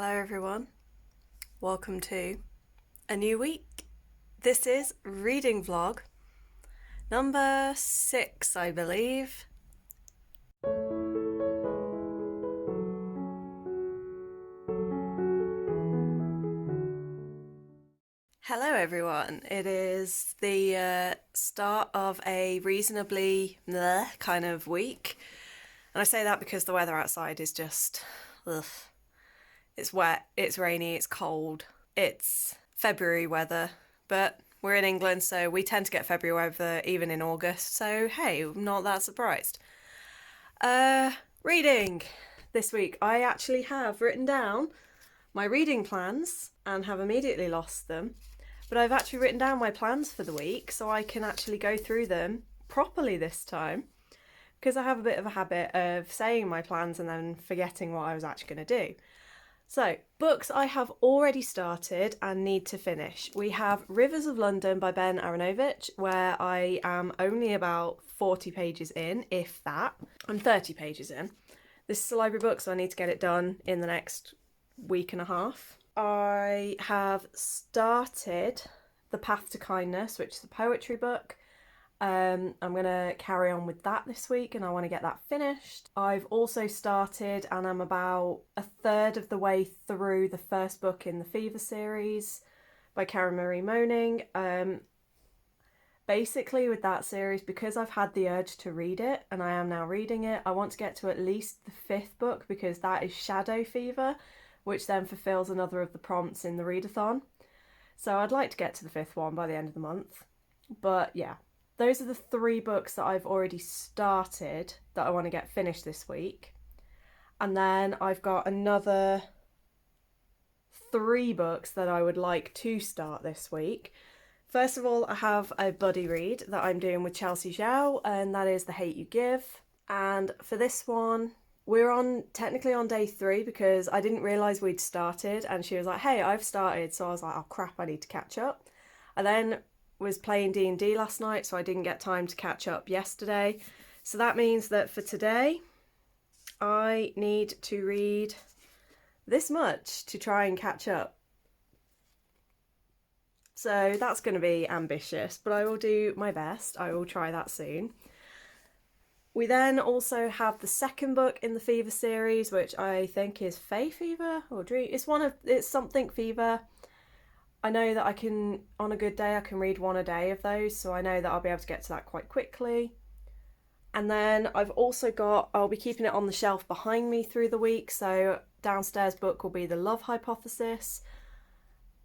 Hello everyone, welcome to a new week. This is reading vlog number 6, I believe. Hello everyone, it is the start of a reasonably kind of week, and I say that because the weather outside is just ugh. It's wet, it's rainy, it's cold, it's February weather, but we're in England, so we tend to get February weather even in August, so hey, I'm not that surprised. Reading this week. I actually have written down my reading plans and have immediately lost them, but I've actually written down my plans for the week so I can actually go through them properly this time, because I have a bit of a habit of saying my plans and then forgetting what I was actually going to do. So, books I have already started and need to finish. We have Rivers of London by Ben Aronovich, where I am only about 40 pages in, if that. I'm 30 pages in. This is a library book, so I need to get it done in the next week and a half. I have started The Path to Kindness, which is a poetry book. I'm going to carry on with that this week and I want to get that finished. I've also started and I'm about a third of the way through the first book in the Fever series by Karen Marie Moning. Basically with that series, because I've had the urge to read it and I am now reading it, I want to get to at least the 5th book, because that is Shadow Fever, which then fulfills another of the prompts in the readathon. So I'd like to get to the 5th one by the end of the month. But yeah, those are the 3 books that I've already started that I want to get finished this week. And then I've got another 3 books that I would like to start this week. First of all, I have a buddy read that I'm doing with Chelsea Zhao, and that is The Hate You Give. And for this one, we're technically on day 3 because I didn't realise we'd started, and she was like, hey, I've started. So I was like, oh crap, I need to catch up. I then was playing D&D last night, so I didn't get time to catch up yesterday. So that means that for today, I need to read this much to try and catch up. So that's going to be ambitious, but I will do my best. I will try that soon. We then also have the second book in the Fever series, which I think is Fae Fever or Dream. It's something Fever. I know that I can, on a good day, I can read 1 a day of those, so I know that I'll be able to get to that quite quickly. And then I'll be keeping it on the shelf behind me through the week, so downstairs book will be The Love Hypothesis,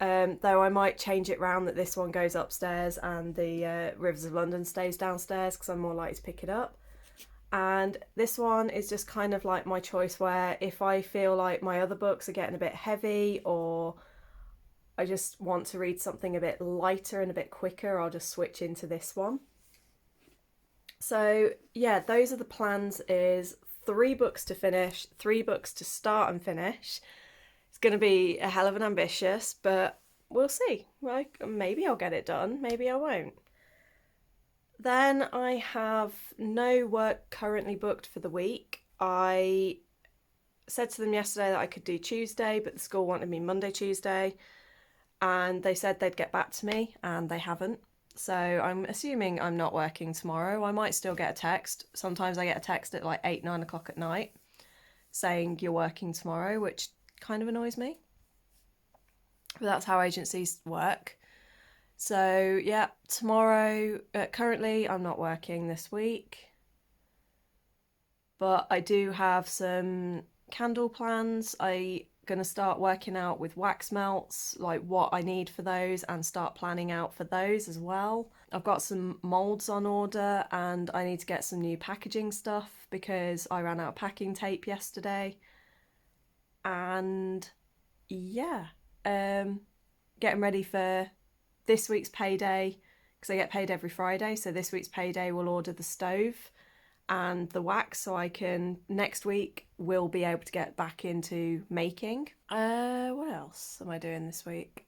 though I might change it round that this one goes upstairs and the Rivers of London stays downstairs, because I'm more likely to pick it up. And this one is just kind of like my choice, where if I feel like my other books are getting a bit heavy, or I just want to read something a bit lighter and a bit quicker, I'll just switch into this one. So yeah, those are the plans, is 3 books to finish, 3 books to start and finish. It's going to be a hell of an ambitious, but we'll see. Like, maybe I'll get it done, maybe I won't. Then I have no work currently booked for the week. I said to them yesterday that I could do Tuesday, but the school wanted me Monday, Tuesday. And they said they'd get back to me, and they haven't. So I'm assuming I'm not working tomorrow. I might still get a text. Sometimes I get a text at like 8, 9 o'clock at night saying you're working tomorrow, which kind of annoys me. But that's how agencies work. So yeah, tomorrow, currently I'm not working this week. But I do have some candle plans. I'm going to start working out with wax melts, like what I need for those, and start planning out for those as well. I've got some moulds on order, and I need to get some new packaging stuff because I ran out of packing tape yesterday. And yeah, getting ready for this week's payday, because I get paid every Friday. So this week's payday will order the stove and the wax, so I can, next week, will be able to get back into making. What else am I doing this week?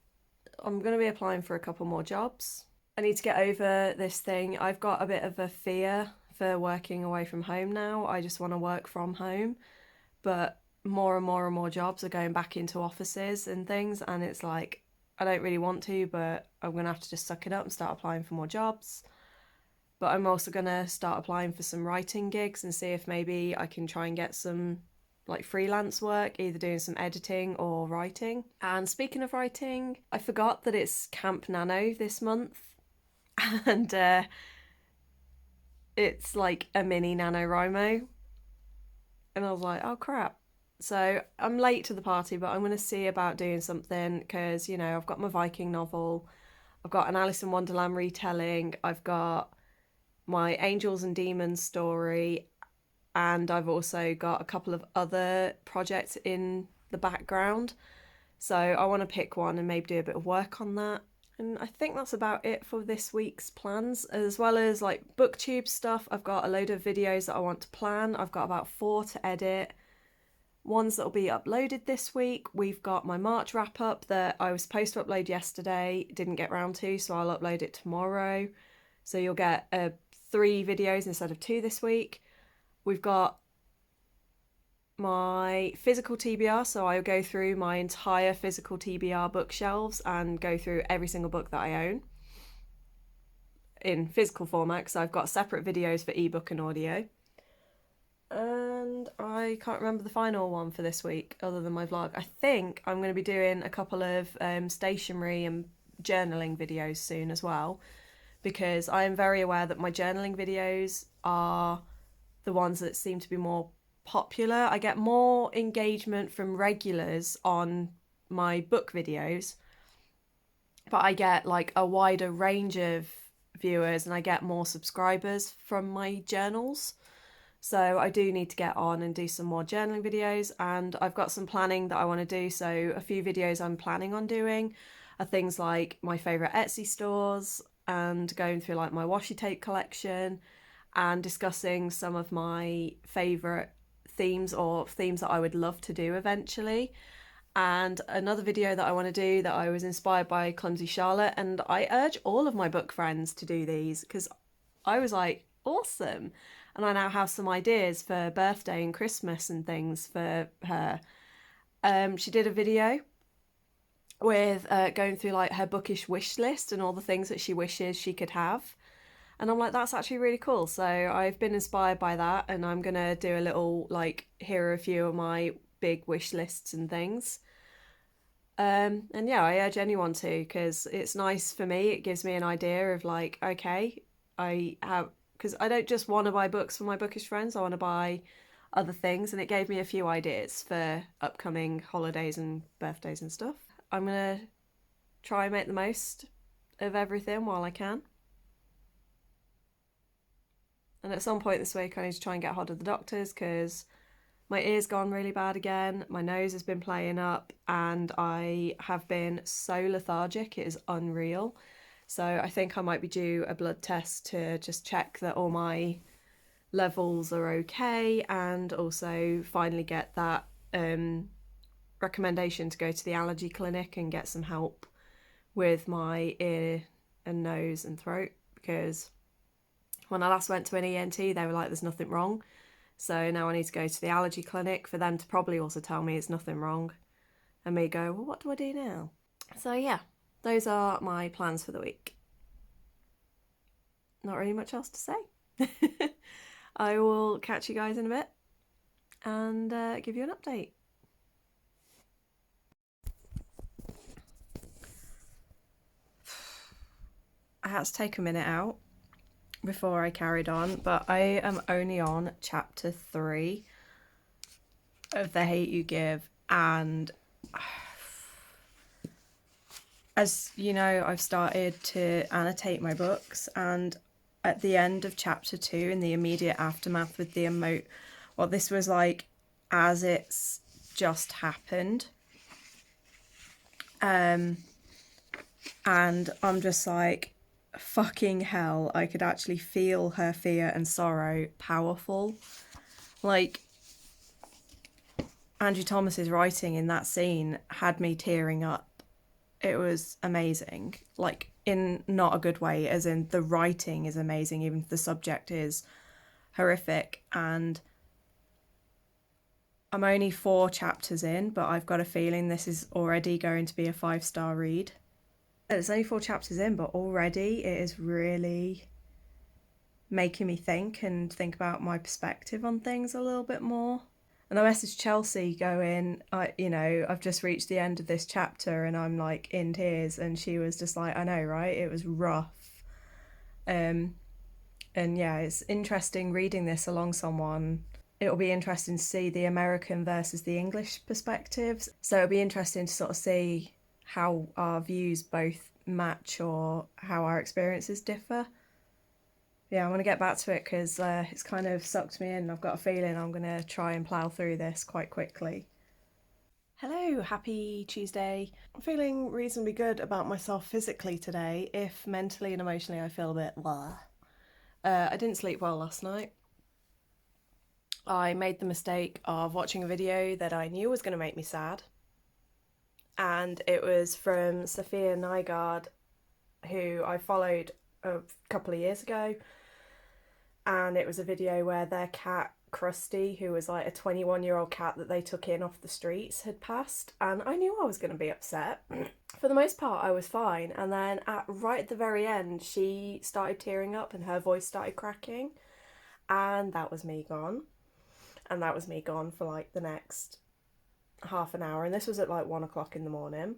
I'm going to be applying for a couple more jobs. I need to get over this thing. I've got a bit of a fear for working away from home now. I just want to work from home. But more and more and more jobs are going back into offices and things, and it's like, I don't really want to, but I'm gonna have to just suck it up and start applying for more jobs. But I'm also gonna start applying for some writing gigs and see if maybe I can try and get some like freelance work, either doing some editing or writing. And speaking of writing, I forgot that it's Camp Nano this month, and it's like a mini NaNoWriMo, and I was like, oh crap. So I'm late to the party, but I'm going to see about doing something because, you know, I've got my Viking novel, I've got an Alice in Wonderland retelling, I've got my Angels and Demons story, and I've also got a couple of other projects in the background. So I want to pick one and maybe do a bit of work on that. And I think that's about it for this week's plans, as well as like booktube stuff. I've got a load of videos that I want to plan. I've got about 4 to edit. Ones that will be uploaded this week. We've got my March wrap up that I was supposed to upload yesterday, didn't get round to, so I'll upload it tomorrow. So you'll get 3 videos instead of 2 this week. We've got my physical TBR, so I'll go through my entire physical TBR bookshelves and go through every single book that I own in physical format, because I've got separate videos for ebook and audio. And I can't remember the final one for this week other than my vlog. I think I'm going to be doing a couple of stationery and journaling videos soon as well, because I am very aware that my journaling videos are the ones that seem to be more popular. I get more engagement from regulars on my book videos, but I get like a wider range of viewers and I get more subscribers from my journals. So I do need to get on and do some more journaling videos, and I've got some planning that I want to do. So a few videos I'm planning on doing are things like my favourite Etsy stores and going through like my washi tape collection and discussing some of my favourite themes or themes that I would love to do eventually. And another video that I want to do that I was inspired by Clumsy Charlotte, and I urge all of my book friends to do these because I was like, awesome. And I now have some ideas for birthday and Christmas and things for her. She did a video with going through like her bookish wish list and all the things that she wishes she could have. And I'm like, that's actually really cool. So I've been inspired by that, and I'm going to do a little like, here are a few of my big wish lists and things. And yeah, I urge anyone to, because it's nice for me. It gives me an idea of like, okay, I have, because I don't just want to buy books for my bookish friends, I want to buy other things, and it gave me a few ideas for upcoming holidays and birthdays and stuff. I'm going to try and make the most of everything while I can. And at some point this week I need to try and get hold of the doctors because my ear's gone really bad again, my nose has been playing up, and I have been so lethargic, it is unreal. So I think I might be due a blood test to just check that all my levels are okay, and also finally get that recommendation to go to the allergy clinic and get some help with my ear and nose and throat, because when I last went to an ENT they were like, there's nothing wrong. So now I need to go to the allergy clinic for them to probably also tell me it's nothing wrong, and me go, well, what do I do now? So yeah, those are my plans for the week. Not really much else to say. I will catch you guys in a bit and give you an update. I had to take a minute out before I carried on, but I am only on chapter 3 of The Hate You Give, and as you know, I've started to annotate my books, and at the end of chapter 2, in the immediate aftermath with the emote, what this was like as it's just happened, and I'm just like, fucking hell, I could actually feel her fear and sorrow powerful. Like, Angie Thomas's writing in that scene had me tearing up. It was amazing, like in not a good way, as in the writing is amazing, even if the subject is horrific. And I'm only 4 chapters in, but I've got a feeling this is already going to be a 5-star read. It's only 4 chapters in, but already it is really making me think about my perspective on things a little bit more. And I messaged Chelsea going, I've just reached the end of this chapter and I'm like in tears. And she was just like, I know, right? It was rough. And yeah, it's interesting reading this along someone. It'll be interesting to see the American versus the English perspectives. So it'll be interesting to sort of see how our views both match or how our experiences differ. Yeah, I want to get back to it because it's kind of sucked me in. I've got a feeling I'm going to try and plough through this quite quickly. Hello, happy Tuesday. I'm feeling reasonably good about myself physically today, if mentally and emotionally I feel a bit blah. I didn't sleep well last night. I made the mistake of watching a video that I knew was going to make me sad. And it was from Sophia Nygaard, who I followed a couple of years ago. And it was a video where their cat Krusty, who was like a 21-year-old cat that they took in off the streets, had passed. And I knew I was going to be upset. For the most part, I was fine. And then right at the very end, she started tearing up and her voice started cracking. And that was me gone. And that was me gone for like the next half an hour. And this was at like 1 o'clock in the morning.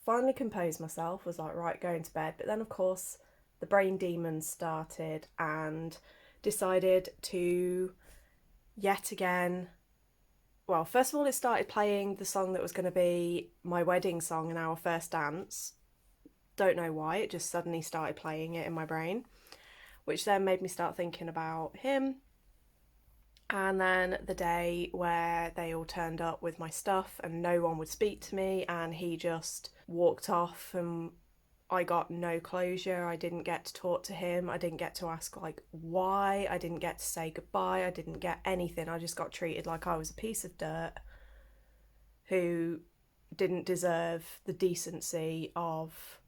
Finally composed myself, was like, right, going to bed. But then, of course, the brain demons started and decided to yet again, well, first of all, it started playing the song that was going to be my wedding song and our first dance. Don't know why, it just suddenly started playing it in my brain, which then made me start thinking about him. And then the day where they all turned up with my stuff and no one would speak to me and he just walked off and I got no closure. I didn't get to talk to him. I didn't get to ask like why. I didn't get to say goodbye. I didn't get anything. I just got treated like I was a piece of dirt who didn't deserve the decency of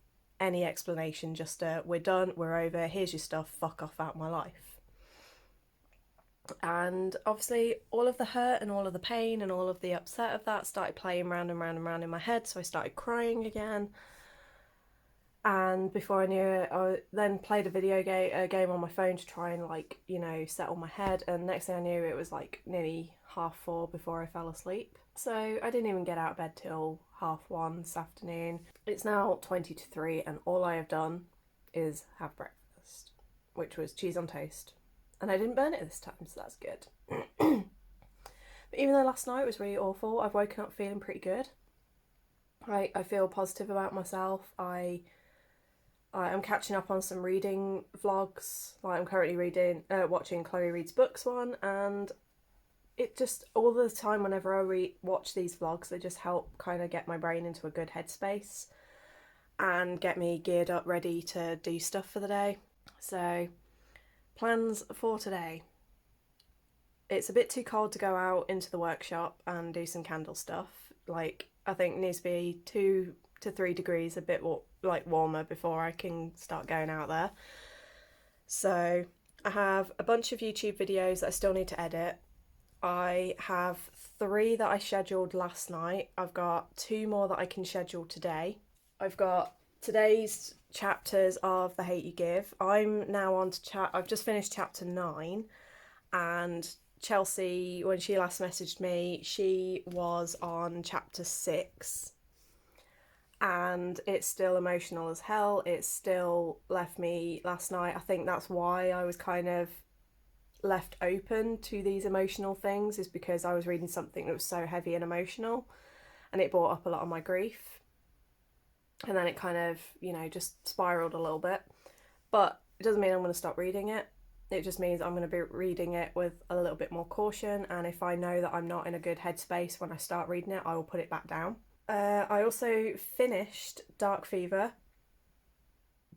any explanation. Just we're done, we're over, here's your stuff, fuck off out my life. And obviously all of the hurt and all of the pain and all of the upset of that started playing round and round and round in my head, so I started crying again. And before I knew it, I then played a game on my phone to try and like, settle my head. And next thing I knew, it was like nearly 4:30 before I fell asleep. So I didn't even get out of bed till 1:30 this afternoon. It's now 20 to 3 and all I have done is have breakfast, which was cheese on toast. And I didn't burn it this time, so that's good. But even though last night was really awful, I've woken up feeling pretty good. I feel positive about myself. I'm catching up on some reading vlogs. Like I'm currently watching Chloe Reads Books one, and it just all the time whenever I watch these vlogs, they just help kind of get my brain into a good headspace and get me geared up, ready to do stuff for the day. So, plans for today. It's a bit too cold to go out into the workshop and do some candle stuff. Like I think it needs to be 2 to 3 degrees, a bit warmer before I can start going out there. So I have a bunch of YouTube videos that I still need to edit. I have 3 that I scheduled last night. I've got 2 more that I can schedule today. I've got today's chapters of The Hate You Give. I'm now on to I've just finished chapter 9, and Chelsea, when she last messaged me, she was on chapter 6. And it's still emotional as hell. It still left me last night. I think that's why I was kind of left open to these emotional things, is because I was reading something that was so heavy and emotional and it brought up a lot of my grief. And then it kind of, just spiraled a little bit. But it doesn't mean I'm going to stop reading it. It just means I'm going to be reading it with a little bit more caution. And if I know that I'm not in a good headspace when I start reading it, I will put it back down. I also finished Dark Fever,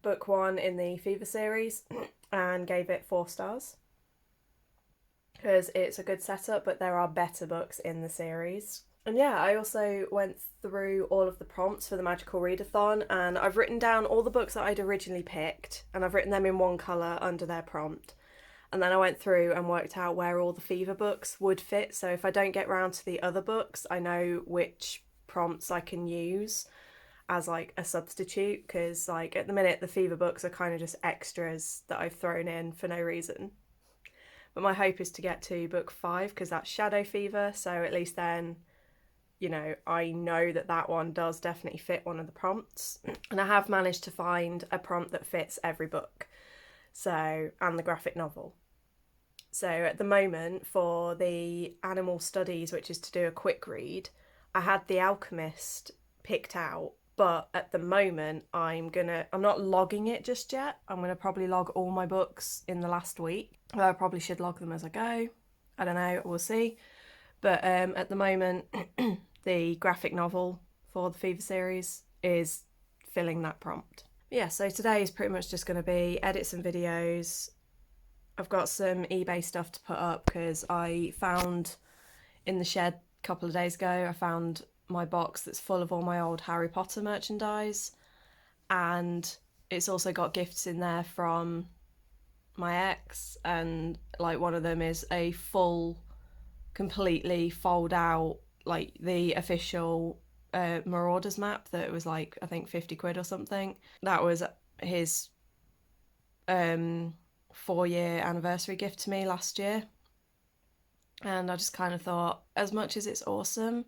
book 1 in the Fever series, and gave it 4 stars. Because it's a good setup, but there are better books in the series. And yeah, I also went through all of the prompts for the Magical Readathon, and I've written down all the books that I'd originally picked, and I've written them in one colour under their prompt. And then I went through and worked out where all the fever books would fit. So if I don't get round to the other books, I know which prompts I can use as like a substitute, because like at the minute the fever books are kind of just extras that I've thrown in for no reason. But my hope is to get to book 5 because that's shadow fever, so at least then, you know, I know that that one does definitely fit one of the prompts. And I have managed to find a prompt that fits every book, so, and the graphic novel. So at the moment for the animal studies, which is to do a quick read, I had The Alchemist picked out, but at the moment I'm not logging it just yet. I'm gonna probably log all my books in the last week. Well, I probably should log them as I go. I don't know, we'll see. But at the moment, the graphic novel for the Fever series is filling that prompt. Yeah, so today is pretty much just going to be edit some videos. I've got some eBay stuff to put up because I found in the shed a couple of days ago, I found my box that's full of all my old Harry Potter merchandise, and it's also got gifts in there from my ex, and like one of them is a full, completely fold out, like the official Marauders map that was like I think 50 quid or something. That was his 4-year anniversary gift to me last year, and I just kind of thought, as much as it's awesome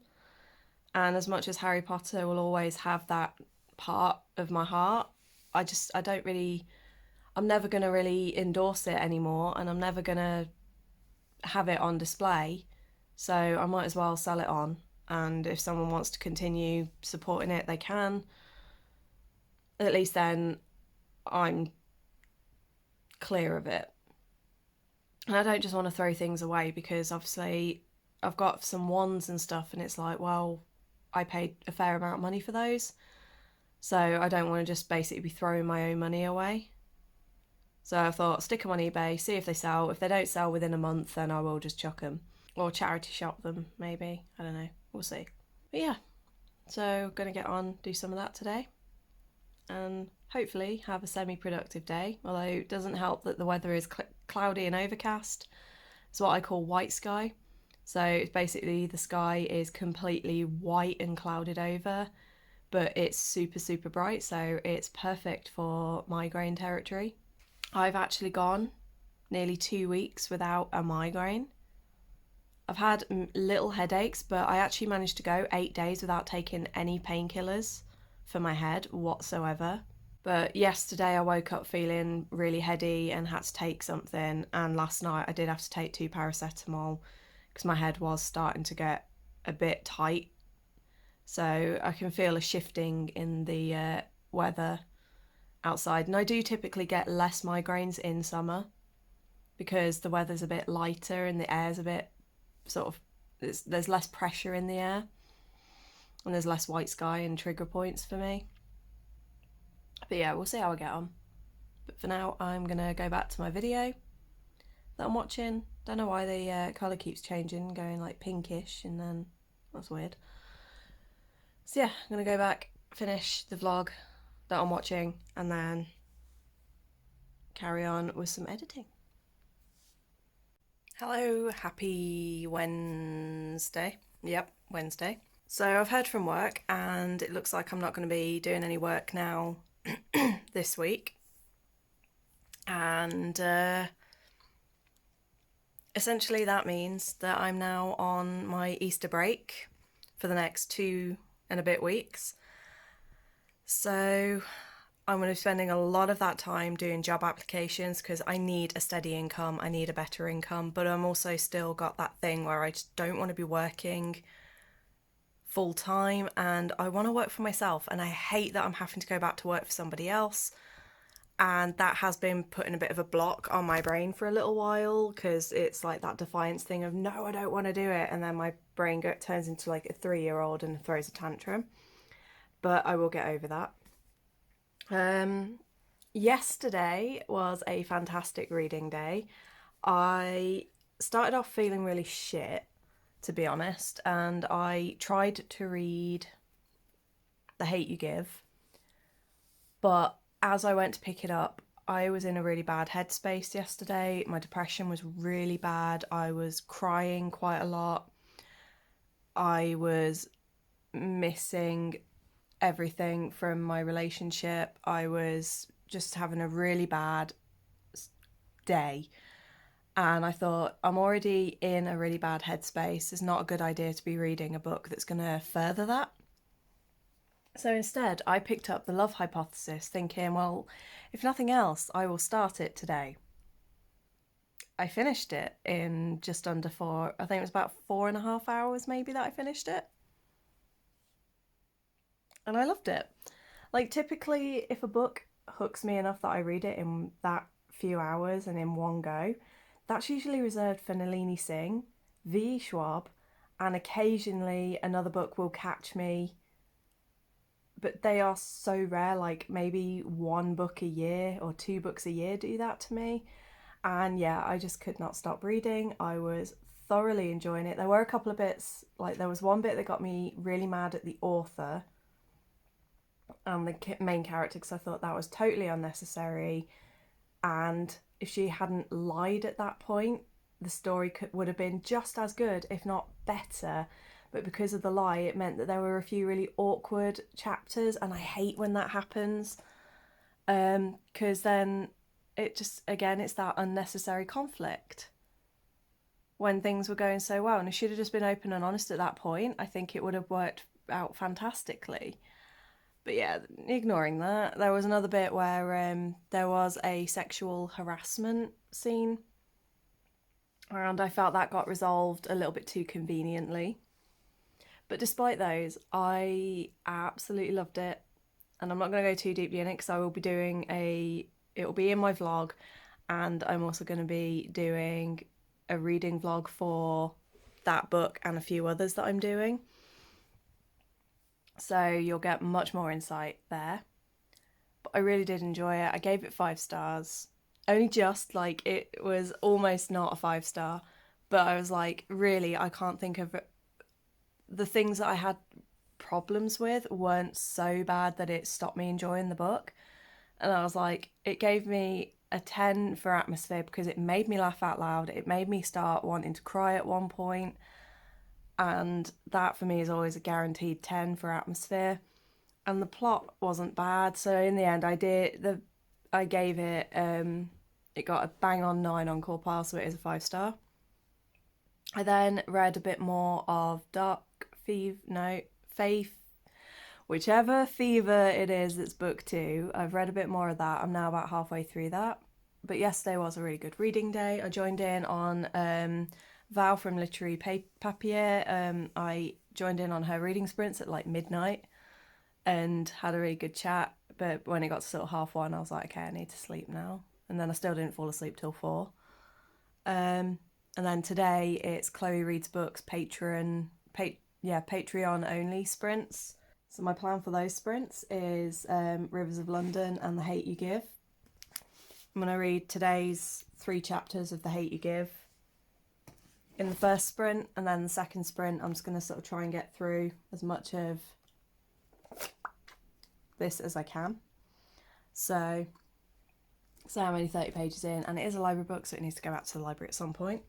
and as much as Harry Potter will always have that part of my heart, I'm never going to really endorse it anymore, and I'm never going to have it on display, so I might as well sell it on, and if someone wants to continue supporting it, they can. At least then I'm clear of it. And I don't just want to throw things away, because obviously I've got some wands and stuff, and it's like, well, I paid a fair amount of money for those, so I don't want to just basically be throwing my own money away. So I thought, stick them on eBay, see if they sell. If they don't sell within a month, then I will just chuck them. Or charity shop them, maybe. I don't know. We'll see. But yeah, so going to get on, do some of that today. And hopefully have a semi-productive day. Although it doesn't help that the weather is cloudy and overcast. It's what I call white sky. So it's basically the sky is completely white and clouded over, but it's super, super bright. So it's perfect for migraine territory. I've actually gone nearly 2 weeks without a migraine. I've had little headaches, but I actually managed to go 8 days without taking any painkillers for my head whatsoever. But yesterday I woke up feeling really heady and had to take something, and last night I did have to take 2 paracetamol because my head was starting to get a bit tight. So I can feel a shifting in the weather outside, and I do typically get less migraines in summer because the weather's a bit lighter and the air's a bit sort of, there's less pressure in the air and there's less white sky and trigger points for me. But yeah, we'll see how I get on. But for now I'm gonna go back to my video that I'm watching. Don't know why the colour keeps changing, going like pinkish, and then that's weird. So yeah, I'm gonna go back, finish the vlog that I'm watching, and then carry on with some editing. Hello, happy Wednesday. Yep, Wednesday. So I've heard from work, and it looks like I'm not going to be doing any work now this week. And essentially that means that I'm now on my Easter break for the next 2 and a bit weeks. So I'm going to be spending a lot of that time doing job applications because I need a steady income, I need a better income, but I'm also still got that thing where I just don't want to be working full time, and I want to work for myself, and I hate that I'm having to go back to work for somebody else, and that has been putting a bit of a block on my brain for a little while because it's like that defiance thing of, no, I don't want to do it, and then my brain turns into like a 3-year-old and throws a tantrum. But I will get over that. Yesterday was a fantastic reading day. I started off feeling really shit, to be honest, and I tried to read The Hate You Give, but as I went to pick it up, I was in a really bad headspace yesterday. My depression was really bad. I was crying quite a lot. I was missing everything from my relationship. I was just having a really bad day. And I thought, I'm already in a really bad headspace. It's not a good idea to be reading a book that's going to further that. So instead, I picked up The Love Hypothesis, thinking, well, if nothing else, I will start it today. I finished it in just under I think it was about 4.5 hours maybe that I finished it. And I loved it. Like, typically, if a book hooks me enough that I read it in that few hours and in one go, that's usually reserved for Nalini Singh, V. Schwab, and occasionally another book will catch me. But they are so rare, like maybe one book a year or 2 books a year do that to me. And yeah, I just could not stop reading. I was thoroughly enjoying it. There were a couple of bits, like there was one bit that got me really mad at the author and the main character, because I thought that was totally unnecessary. And if she hadn't lied at that point, the story would have been just as good, if not better. But because of the lie, it meant that there were a few really awkward chapters, and I hate when that happens, because then it just, again, it's that unnecessary conflict when things were going so well. And it should have just been open and honest at that point. I think it would have worked out fantastically. But yeah, ignoring that, there was another bit where there was a sexual harassment scene, and I felt that got resolved a little bit too conveniently. But despite those, I absolutely loved it. And I'm not going to go too deeply in it because I will be doing it will be in my vlog, and I'm also going to be doing a reading vlog for that book and a few others that I'm doing. So you'll get much more insight there. But I really did enjoy it. I gave it 5 stars. Only just, like, it was almost not a 5-star. But I was like, really, I can't think of the things that I had problems with weren't so bad that it stopped me enjoying the book. And I was like, it gave me a 10 for atmosphere because it made me laugh out loud. It made me start wanting to cry at one point. And that for me is always a guaranteed 10 for atmosphere. And the plot wasn't bad. So in the end, I gave it, it got a bang on 9 on Core Pile, so it is a 5-star. I then read a bit more of Faith, whichever fever it is that's book 2. I've read a bit more of that. I'm now about halfway through that. But yesterday was a really good reading day. I joined in on Val from Literary Papier. I joined in on her reading sprints at like midnight and had a really good chat. But when it got to sort of 1:30, I was like, okay, I need to sleep now. And then I still didn't fall asleep till 4. And then today it's Chloe Reads Books Patreon only sprints. So my plan for those sprints is Rivers of London and The Hate You Give. I'm going to read today's 3 chapters of The Hate You Give in the first sprint, and then the second sprint I'm just going to sort of try and get through as much of this as I can. So I'm only 30 pages in, and it is a library book, so it needs to go back to the library at some point.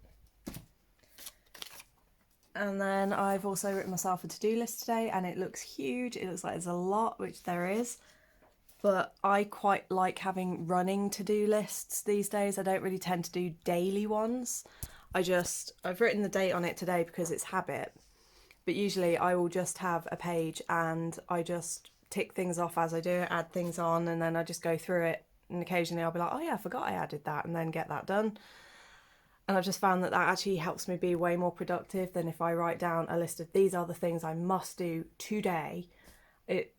And then I've also written myself a to-do list today, and it looks huge. It looks like there's a lot, which there is. But I quite like having running to-do lists these days. I don't really tend to do daily ones. I've written the date on it today because it's habit. But usually I will just have a page and I just tick things off as I do it, add things on, and then I just go through it. And occasionally I'll be like, oh yeah, I forgot I added that, and then get that done. And I've just found that actually helps me be way more productive than if I write down a list of these are the things I must do today.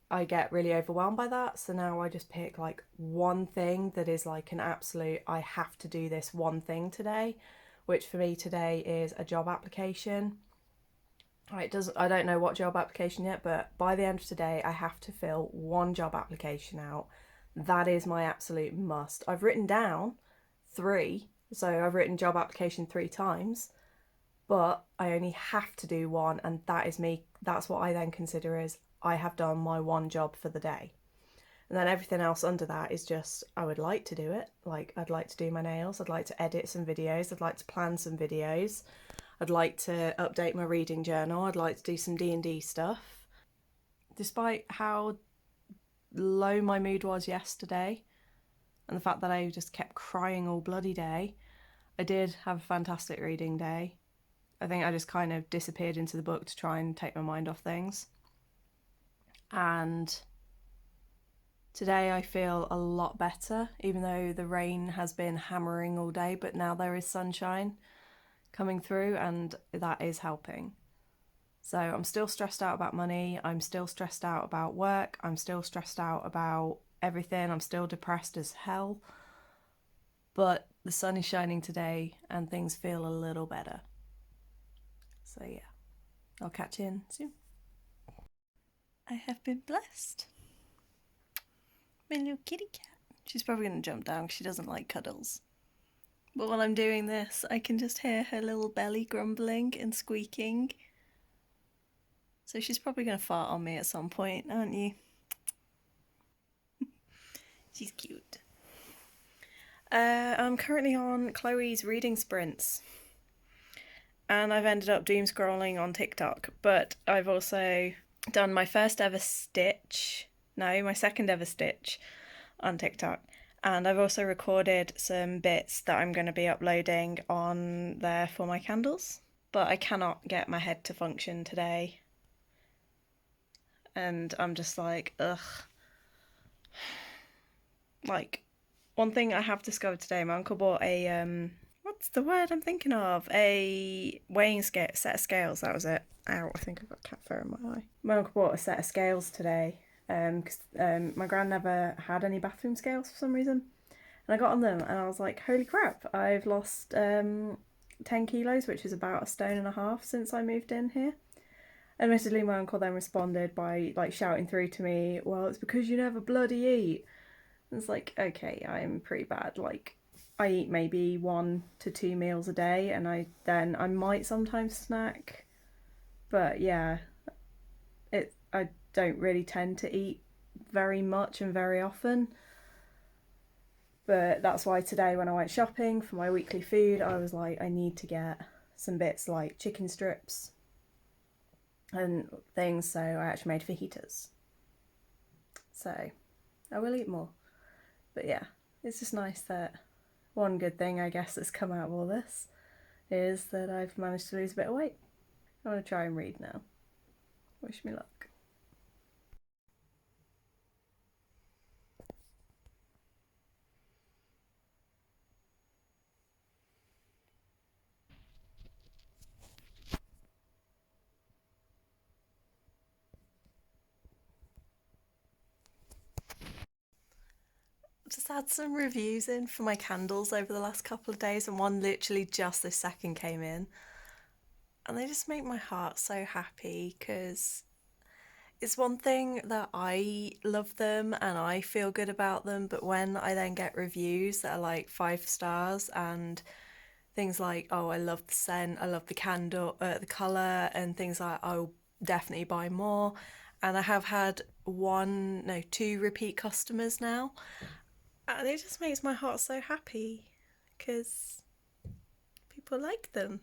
I get really overwhelmed by that. So now I just pick like one thing that is like an absolute, I have to do this one thing today, which for me today is a job application. I don't know what job application yet, but by the end of today, I have to fill one job application out. That is my absolute must. I've written down 3. So I've written job application 3 times, but I only have to do one, and that is me. That's what I then consider as I have done my one job for the day. And then everything else under that is just, I would like to do it. Like, I'd like to do my nails, I'd like to edit some videos, I'd like to plan some videos, I'd like to update my reading journal, I'd like to do some D&D stuff. Despite how low my mood was yesterday, and the fact that I just kept crying all bloody day, I did have a fantastic reading day. I think I just kind of disappeared into the book to try and take my mind off things. And today I feel a lot better, even though the rain has been hammering all day, but now there is sunshine coming through and that is helping. So I'm still stressed out about money, I'm still stressed out about work, I'm still stressed out about everything, I'm still depressed as hell. But the sun is shining today and things feel a little better. So yeah, I'll catch you in soon. I have been blessed. My little kitty cat. She's probably going to jump down because she doesn't like cuddles. But while I'm doing this, I can just hear her little belly grumbling and squeaking. So she's probably going to fart on me at some point, aren't you? She's cute. I'm currently on Chloe's reading sprints. And I've ended up doom scrolling on TikTok. But I've also done my second ever stitch on TikTok. And I've also recorded some bits that I'm going to be uploading on there for my candles. But I cannot get my head to function today. And I'm just like, ugh. Like, one thing I have discovered today, my uncle bought a, what's the word I'm thinking of? A weighing set of scales, that was it. Ow, I think I've got cat fur in my eye. My uncle bought a set of scales today, because my gran never had any bathroom scales for some reason. And I got on them and I was like, holy crap, I've lost 10 kilos, which is about 1.5 stones since I moved in here. Admittedly, my uncle then responded by like shouting through to me, well, it's because you never bloody eat. And it's like, okay, I'm pretty bad. Like, I eat maybe 1 to 2 meals a day, and I might sometimes snack. But yeah, I don't really tend to eat very much and very often. But that's why today when I went shopping for my weekly food, I was like, I need to get some bits like chicken strips and things, so I actually made fajitas. So I will eat more. But yeah, it's just nice that one good thing I guess that's come out of all this is that I've managed to lose a bit of weight. I want to try and read now. Wish me luck. Just had some reviews in for my candles over the last couple of days, and one literally just this second came in. And they just make my heart so happy because it's one thing that I love them and I feel good about them, but when I then get reviews that are like 5 stars and things like, oh, I love the scent, I love the candle, the colour, and things like, I'll definitely buy more. And I have had 2 repeat customers now. And it just makes my heart so happy because people like them.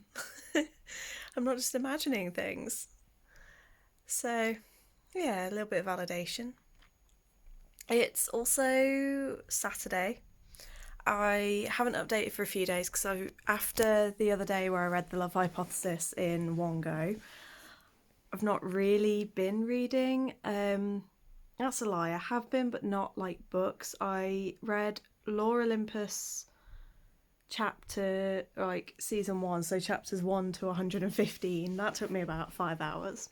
I'm not just imagining things. So, yeah, a little bit of validation. It's also Saturday. I haven't updated for a few days because after the other day where I read The Love Hypothesis in one go, I've not really been reading. That's a lie. I have been, but not like books. I read Lore Olympus chapter, like season 1, so chapters 1 to 115. That took me about 5 hours.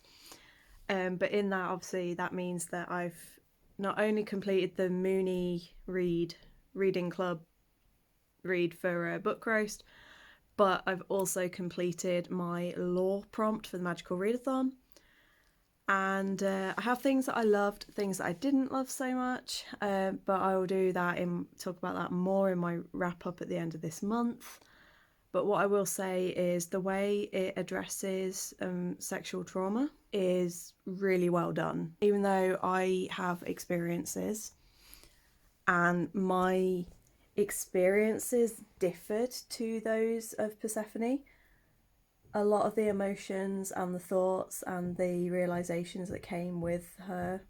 But in that, obviously, that means that I've not only completed the Mooney reading club read for a book roast, but I've also completed my lore prompt for the Magical Readathon. And I have things that I loved, things that I didn't love so much, but I will do that talk about that more in my wrap up at the end of this month. But what I will say is the way it addresses sexual trauma is really well done. Even though I have experiences and my experiences differed to those of Persephone. A lot of the emotions and the thoughts and the realizations that came with her,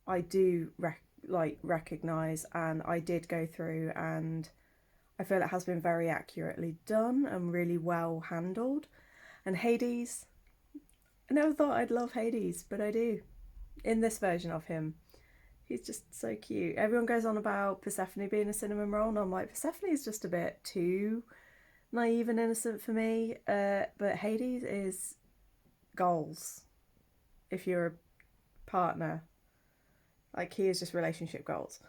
I do recognize, and I did go through, and I feel it has been very accurately done and really well handled. And Hades, I never thought I'd love Hades, but I do. In this version of him, he's just so cute. Everyone goes on about Persephone being a cinnamon roll, and I'm like, Persephone is just a bit too naive and innocent for me. But Hades is goals. If you're a partner, like, he is just relationship goals.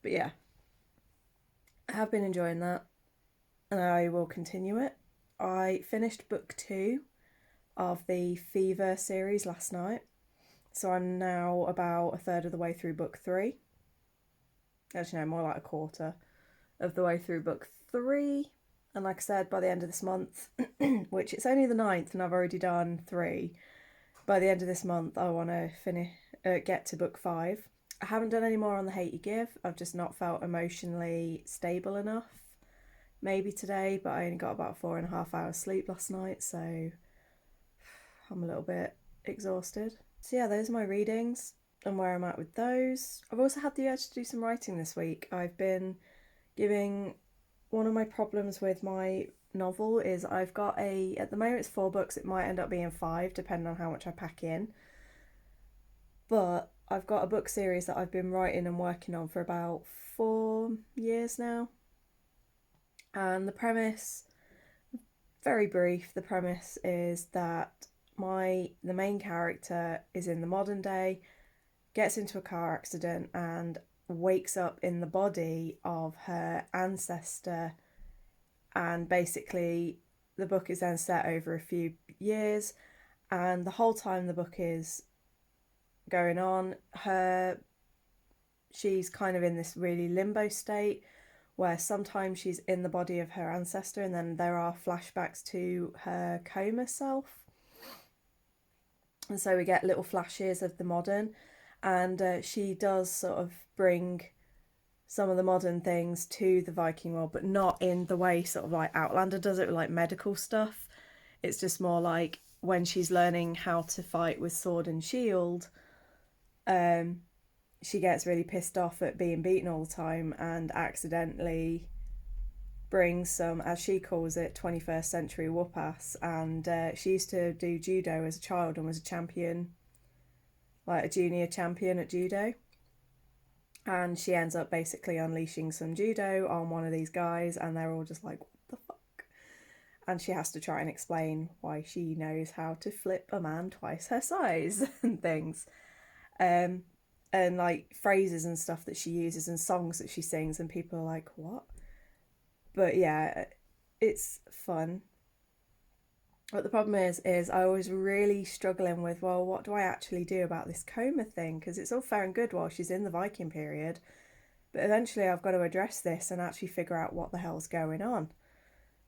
But yeah, I have been enjoying that, and I will continue it. I finished book 2 of the Fever series last night, so I'm now about a third of the way through book 3. Actually, no, more like a quarter of the way through book 3. And like I said, by the end of this month, which it's only the 9th and I've already done 3, by the end of this month I want to get to book 5. I haven't done any more on The Hate You Give. I've just not felt emotionally stable enough. Maybe today, but I only got about 4.5 hours sleep last night, so I'm a little bit exhausted. So yeah, those are my readings and where I'm at with those. I've also had the urge to do some writing this week. I've been giving... One of my problems with my novel is I've got at the moment it's 4 books, it might end up being 5 depending on how much I pack in. But I've got a book series that I've been writing and working on for about 4 years now. And the premise, very brief, the premise is that the main character is in the modern day, gets into a car accident and wakes up in the body of her ancestor, and basically the book is then set over a few years, and the whole time the book is going on, she's kind of in this really limbo state where sometimes she's in the body of her ancestor and then there are flashbacks to her coma self, and so we get little flashes of the modern. And she does sort of bring some of the modern things to the Viking world, but not in the way sort of like Outlander does it with like medical stuff. It's just more like when she's learning how to fight with sword and shield, she gets really pissed off at being beaten all the time and accidentally brings some, as she calls it, 21st century whoop-ass. And she used to do judo as a child and was a champion, like a junior champion at judo, and she ends up basically unleashing some judo on one of these guys, and they're all just like, what the fuck? And she has to try and explain why she knows how to flip a man twice her size and things, and like phrases and stuff that she uses and songs that she sings, and people are like, what? But yeah, it's fun. But the problem is I was really struggling with, well, what do I actually do about this coma thing? Because it's all fair and good while she's in the Viking period, but eventually I've got to address this and actually figure out what the hell's going on.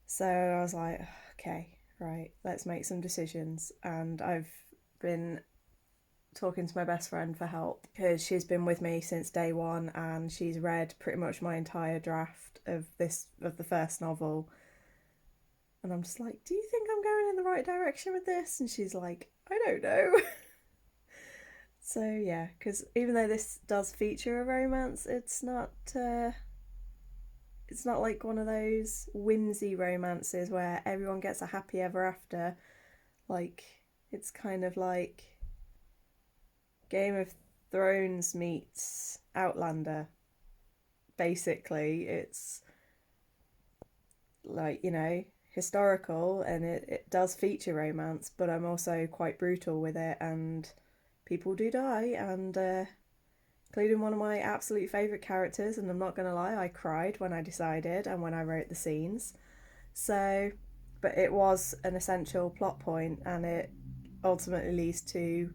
So I was like, okay, right, let's make some decisions. And I've been talking to my best friend for help because she's been with me since day one and she's read pretty much my entire draft of the first novel. And I'm just like, do you think I'm going in the right direction with this? And she's like, I don't know. So yeah, because even though this does feature a romance, it's not like one of those whimsy romances where everyone gets a happy ever after. Like, it's kind of like Game of Thrones meets Outlander. Basically, it's like, historical, and it does feature romance, but I'm also quite brutal with it, and people do die, and including one of my absolute favourite characters, and I'm not gonna lie, I cried when I decided and when I wrote the scenes. So, but it was an essential plot point, and it ultimately leads to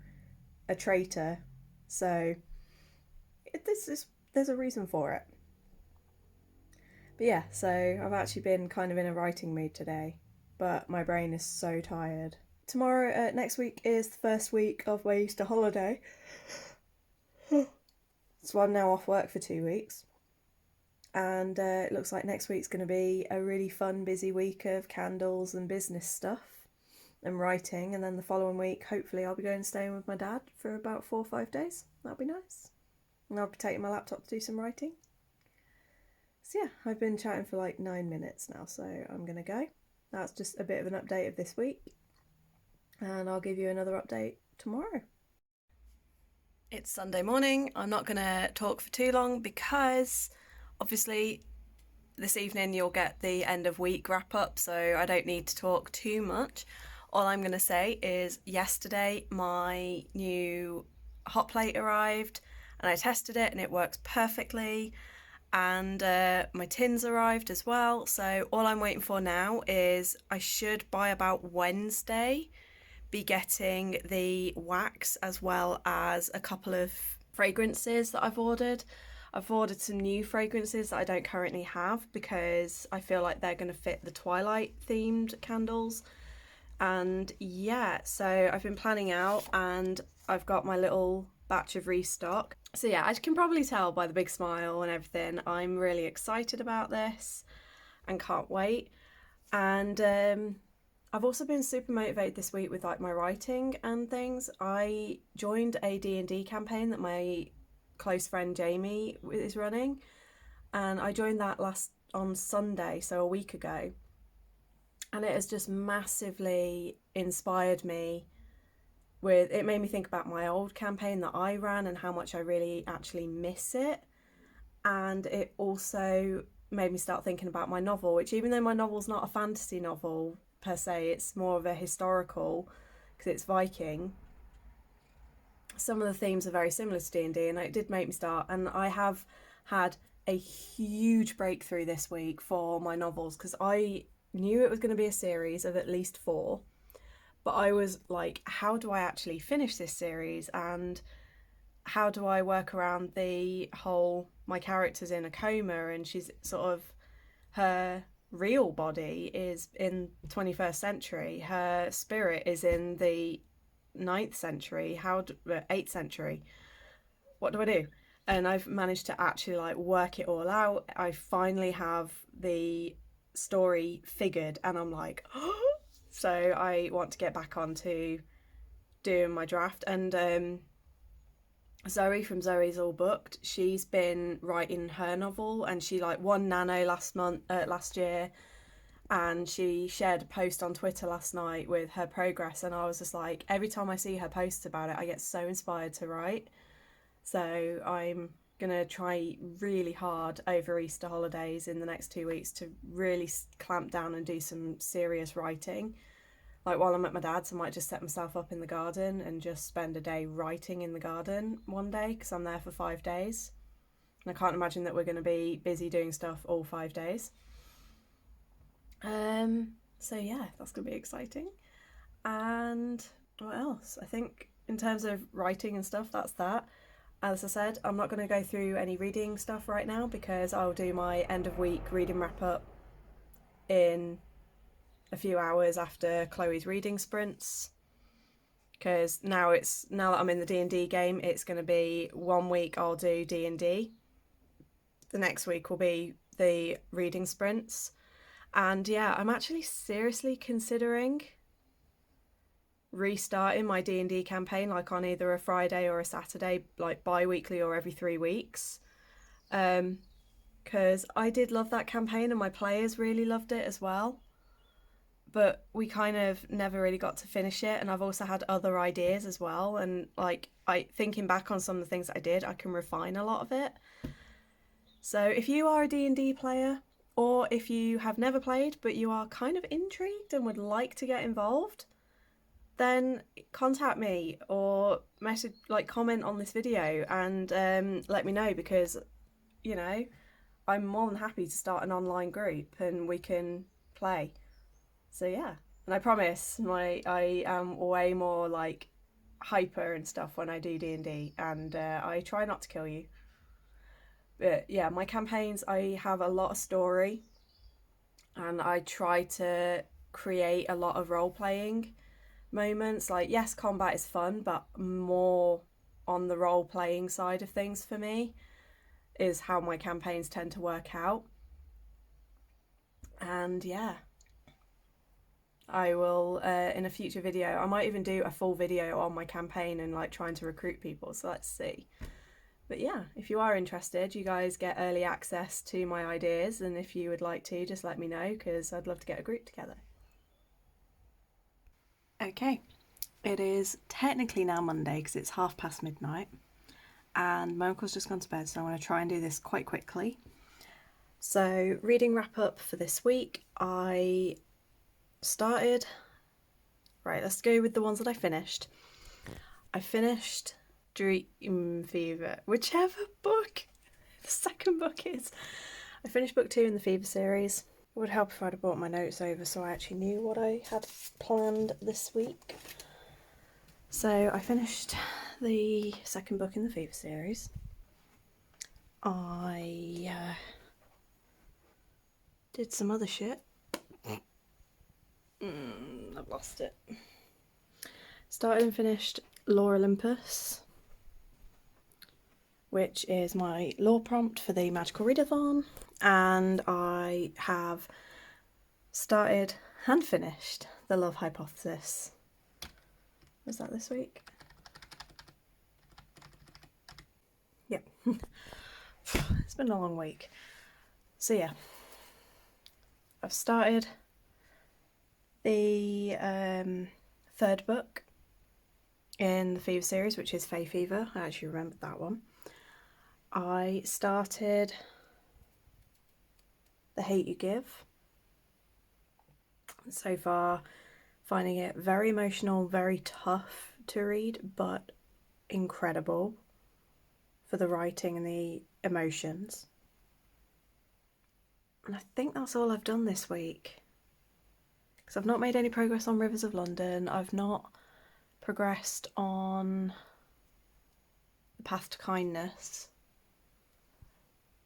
a traitor, so there's a reason for it. But yeah, so I've actually been kind of in a writing mood today, but my brain is so tired. Next week is the first week of my Easter holiday. So I'm now off work for 2 weeks, and it looks like next week's going to be a really fun, busy week of candles and business stuff and writing, and then the following week, hopefully, I'll be going staying with my dad for about 4 or 5 days. That'll be nice. And I'll be taking my laptop to do some writing. So yeah, I've been chatting for like 9 minutes now, so I'm going to go. That's just a bit of an update of this week, and I'll give you another update tomorrow. It's Sunday morning. I'm not going to talk for too long because obviously this evening you'll get the end of week wrap up, so I don't need to talk too much. All I'm going to say is yesterday my new hot plate arrived and I tested it and it works perfectly, and my tins arrived as well. So all I'm waiting for now is I should by about Wednesday be getting the wax as well as a couple of fragrances that I've ordered. I've ordered some new fragrances that I don't currently have because I feel like they're going to fit the Twilight themed candles. And yeah, so I've been planning out and I've got my little batch of restock. So yeah, as you can probably tell by the big smile and everything, I'm really excited about this and can't wait. And I've also been super motivated this week with like my writing and things. I joined a D&D campaign that my close friend Jamie is running, and I joined that on Sunday, so a week ago, and it has just massively inspired me. It made me think about my old campaign that I ran and how much I really actually miss it, and it also made me start thinking about my novel, which even though my novel's not a fantasy novel per se, it's more of a historical because it's Viking. Some of the themes are very similar to D&D, and it did make me start, and I have had a huge breakthrough this week for my novels because I knew it was going to be a series of at least 4, but I was like, how do I actually finish this series, and how do I work around the whole my character's in a coma and she's sort of, her real body is in the 21st century, her spirit is in the 9th century, 8th century, what do I do? And I've managed to actually like work it all out. I finally have the story figured and I'm like, oh! So I want to get back onto doing my draft. And Zoe from Zoe's All Booked, she's been writing her novel and she like won Nano last year, and she shared a post on Twitter last night with her progress, and I was just like, every time I see her posts about it I get so inspired to write. So I'm gonna try really hard over Easter holidays in the next 2 weeks to really clamp down and do some serious writing. Like while I'm at my dad's, I might just set myself up in the garden and just spend a day writing in the garden one day because I'm there for 5 days. And I can't imagine that we're going to be busy doing stuff all 5 days. So yeah, that's going to be exciting. And what else? I think in terms of writing and stuff, that's that. As I said, I'm not going to go through any reading stuff right now because I'll do my end of week reading wrap up in a few hours after Chloe's reading sprints, because now that I'm in the D&D game, it's going to be 1 week I'll do D&D, the next week will be the reading sprints. And yeah, I'm actually seriously considering restarting my D&D campaign like on either a Friday or a Saturday, like bi-weekly or every 3 weeks, because I did love that campaign and my players really loved it as well, but we kind of never really got to finish it. And I've also had other ideas as well, and like thinking back on some of the things that I did, I can refine a lot of it. So if you are a D&D player, or if you have never played but you are kind of intrigued and would like to get involved, then contact me or comment on this video and let me know, because I'm more than happy to start an online group and we can play. So yeah, and I promise I am way more like hyper and stuff when I do D&D, and I try not to kill you. But yeah, my campaigns, I have a lot of story and I try to create a lot of role-playing moments. Like, yes, combat is fun, but more on the role playing side of things for me, is how my campaigns tend to work out. And yeah, I will in a future video, I might even do a full video on my campaign and like trying to recruit people, so let's see. But yeah, if you are interested, you guys get early access to my ideas, and if you would like to, just let me know, because I'd love to get a group together. Okay, it is technically now Monday because it's midnight, and my uncle's just gone to bed, so I'm going to try and do this quite quickly. So, reading wrap up for this week, I started... Right, let's go with the ones that I finished. I finished Dream Fever, whichever book the second book is. I finished book 2 in the Fever series. It would help if I'd have brought my notes over so I actually knew what I had planned this week. So I finished the second book in the Fever series. I did some other shit. I've lost it. Started and finished Lore Olympus, which is my lore prompt for the Magical Readathon, and I have started and finished The Love Hypothesis. Was that this week? Yep. It's been a long week. So yeah, I've started the third book in the Fever series, which is Fae Fever. I actually remembered that one. I started The Hate You Give. So far, finding it very emotional, very tough to read, but incredible for the writing and the emotions. And I think that's all I've done this week. Because I've not made any progress on Rivers of London. I've not progressed on The Path to Kindness.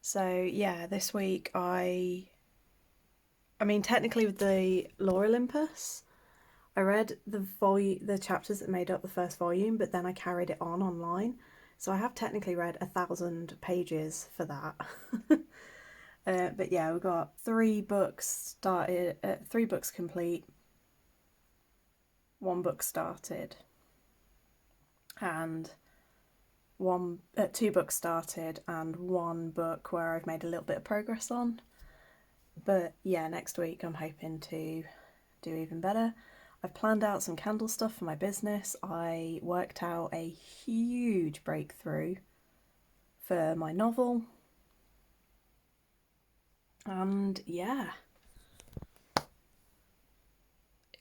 So yeah, this week I mean, technically with the Lore Olympus, I read the chapters that made up the first volume, but then I carried it on online. So I have technically read 1,000 pages for that. But yeah, we've got 3 books started, 3 books complete, 1 book started, and 2 books started, and 1 book where I've made a little bit of progress on. But yeah, next week I'm hoping to do even better. I've planned out some candle stuff for my business. I worked out a huge breakthrough for my novel. And yeah,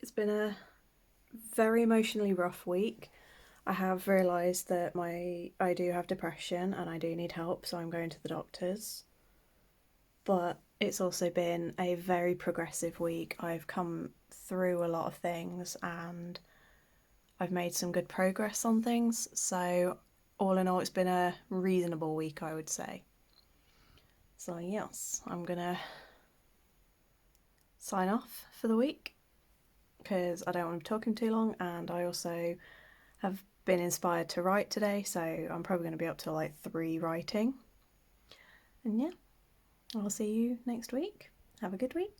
it's been a very emotionally rough week. I have realised that I do have depression and I do need help, so I'm going to the doctors. But it's also been a very progressive week. I've come through a lot of things and I've made some good progress on things. So all in all, it's been a reasonable week, I would say. So yes, I'm gonna sign off for the week because I don't want to be talking too long, and I also have been inspired to write today, so I'm probably going to be up to like 3 writing. And yeah, I'll see you next week. Have a good week.